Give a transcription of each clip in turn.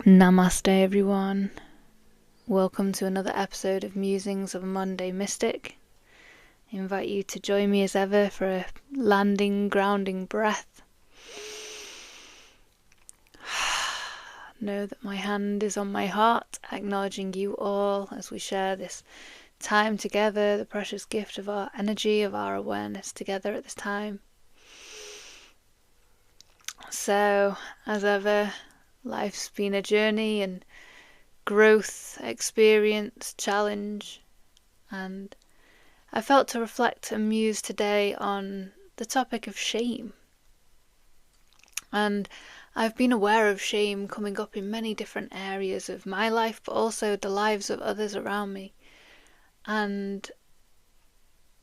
Namaste everyone. Welcome to another episode of Musings of a Monday Mystic. I invite you to join me as ever for a landing, grounding breath. Know that my hand is on my heart, acknowledging you all as we share this time together, the precious gift of our energy, of our awareness together at this time. So, as ever, life's been a journey and growth, experience, challenge, and I felt to reflect and muse today on the topic of shame. And I've been aware of shame coming up in many different areas of my life, but also the lives of others around me, and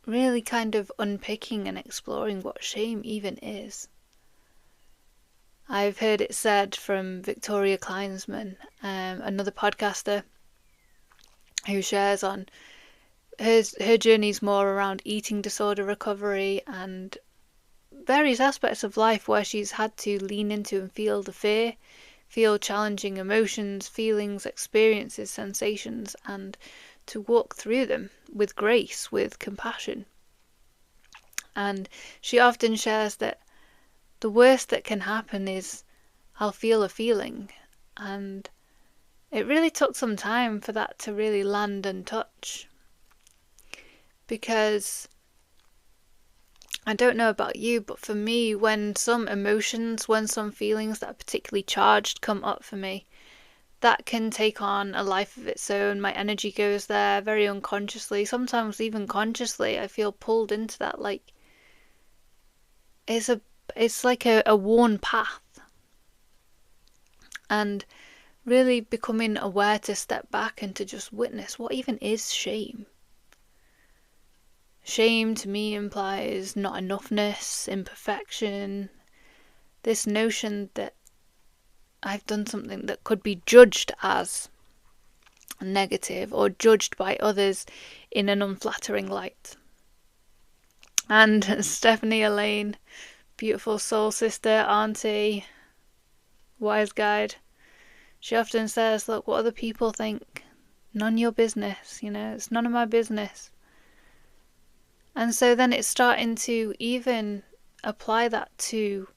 really kind of unpicking and exploring what shame even is. I've heard it said from Victoria Kleinsman, another podcaster who shares on her journey's more around eating disorder recovery and various aspects of life where she's had to lean into and feel the fear, feel challenging emotions, feelings, experiences, sensations, and to walk through them with grace, with compassion. And she often shares that the worst that can happen is I'll feel a feeling, and it really took some time for that to really land and touch, because I don't know about you, but for me, when some emotions, when some feelings that are particularly charged come up for me, that can take on a life of its own. My energy goes there very unconsciously, sometimes even consciously. I feel pulled into that, like it's like a worn path. And really becoming aware to step back and to just witness what even is shame. Shame to me implies not enoughness, imperfection, this notion that I've done something that could be judged as negative or judged by others in an unflattering light. And Stephanie Elaine, beautiful soul sister, auntie, wise guide, she often says, look, what other people think, none of your business, it's none of my business. And so then it's starting to even apply that to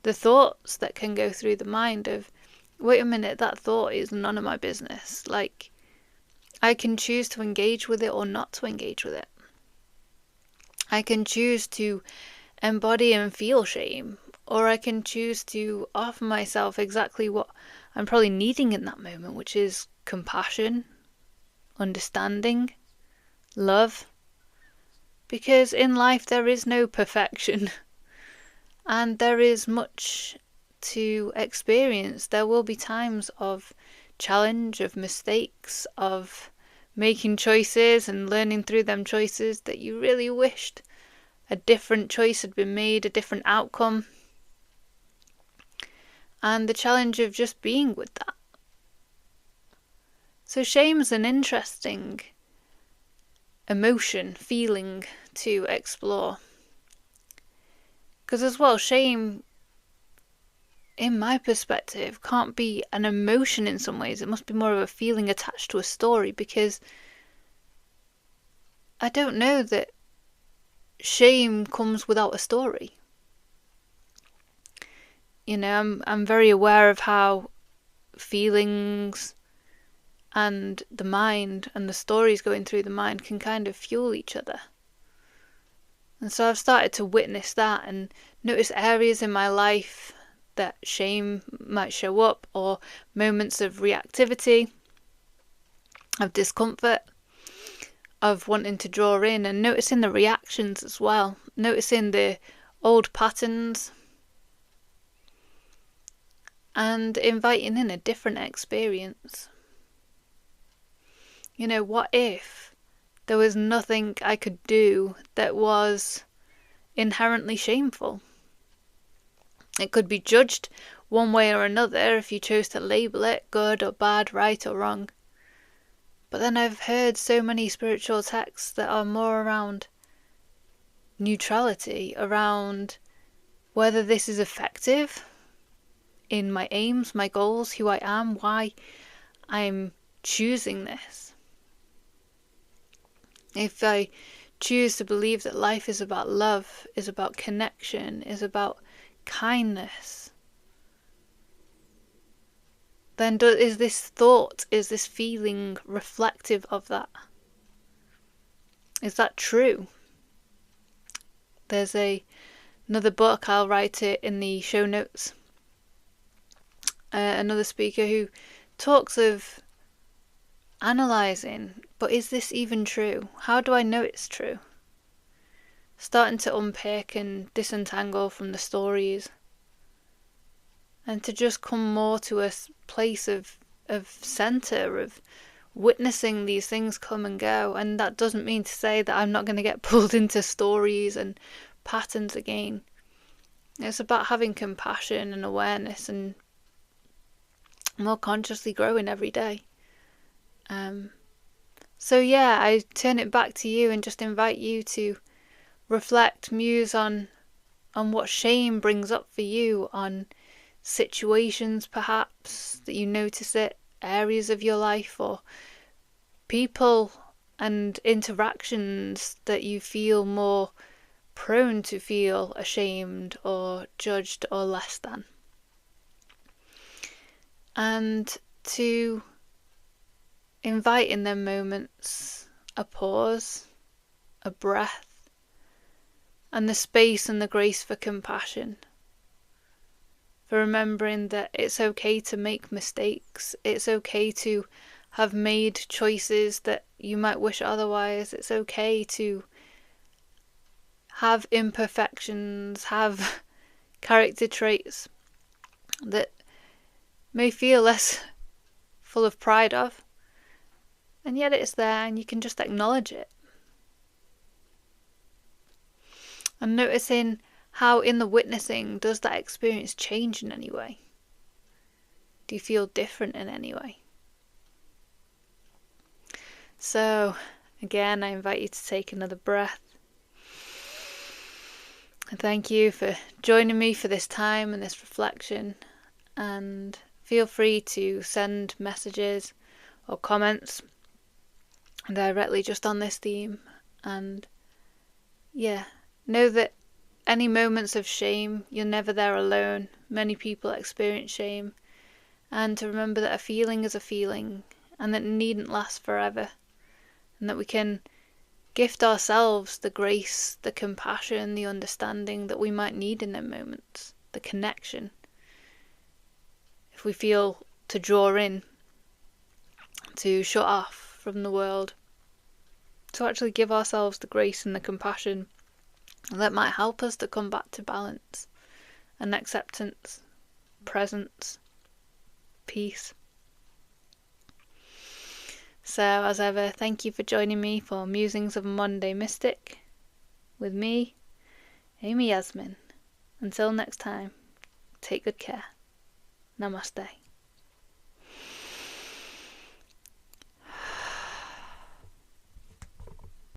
the thoughts that can go through the mind of, wait a minute, that thought is none of my business. Like, I can choose to engage with it or not to engage with it. I can choose to embody and feel shame, or I can choose to offer myself exactly what I'm probably needing in that moment, which is compassion, understanding, love. Because in life there is no perfection, and there is much to experience. There will be times of challenge, of mistakes, of making choices and learning through them choices that you really wished a different choice had been made, a different outcome. And the challenge of just being with that. So shame's an interesting emotion, feeling to explore. Because as well, shame, in my perspective, can't be an emotion in some ways. It must be more of a feeling attached to a story, because I don't know that shame comes without a story. I'm very aware of how feelings and the mind and the stories going through the mind can kind of fuel each other. And so I've started to witness that and notice areas in my life that shame might show up, or moments of reactivity, of discomfort, of wanting to draw in, and noticing the reactions as well, noticing the old patterns, and inviting in a different experience. What if there was nothing I could do that was inherently shameful? It could be judged one way or another if you chose to label it good or bad, right or wrong. But then I've heard so many spiritual texts that are more around neutrality, around whether this is effective in my aims, my goals, who I am, why I'm choosing this. If I choose to believe that life is about love, is about connection, is about kindness, then is this thought, is this feeling reflective of that? Is that true? There's another book, I'll write it in the show notes, another speaker who talks of analysing, but is this even true? How do I know it's true? Starting to unpick and disentangle from the stories, and to just come more to a place of centre, of witnessing these things come and go. And that doesn't mean to say that I'm not going to get pulled into stories and patterns again. It's about having compassion and awareness and more consciously growing every day. So yeah, I turn it back to you and just invite you to reflect, muse on what shame brings up for you, on situations perhaps that you notice it, areas of your life, or people and interactions that you feel more prone to feel ashamed or judged or less than. And to invite in them moments a pause, a breath, and the space and the grace for compassion. For remembering that it's okay to make mistakes, it's okay to have made choices that you might wish otherwise, it's okay to have imperfections, have character traits that may feel less full of pride of, and yet it's there and you can just acknowledge it. And noticing how in the witnessing, does that experience change in any way? Do you feel different in any way? So again, I invite you to take another breath. And thank you for joining me for this time and this reflection. And feel free to send messages or comments directly just on this theme. And yeah, know that any moments of shame, you're never there alone. Many people experience shame. And to remember that a feeling is a feeling, and that it needn't last forever. And that we can gift ourselves the grace, the compassion, the understanding that we might need in them moments. The connection. If we feel to draw in, to shut off from the world, to actually give ourselves the grace and the compassion that might help us to come back to balance and acceptance, presence, peace. So as ever, thank you for joining me for Musings of a Monday Mystic with me, Amy Yasmin. Until next time, take good care. Namaste.